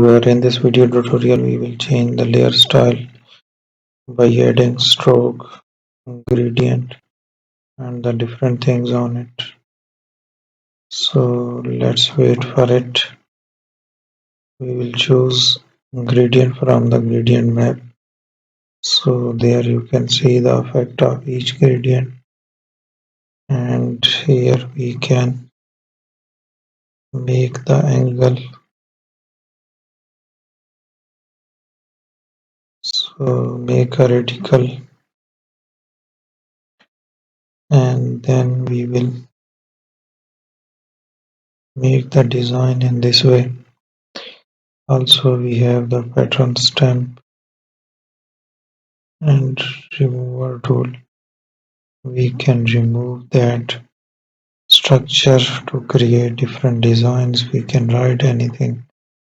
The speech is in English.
viewer, in this video tutorial we will change the layer style by adding stroke, gradient and the different things on it. So let's wait for it. We will choose gradient from the gradient map. So there you can see the effect of each gradient, and here we can make the angle. So make a radical, and then we will make the design in this way. Also we have the pattern stamp and remover tool. We can remove that structure to create different designs. We can write anything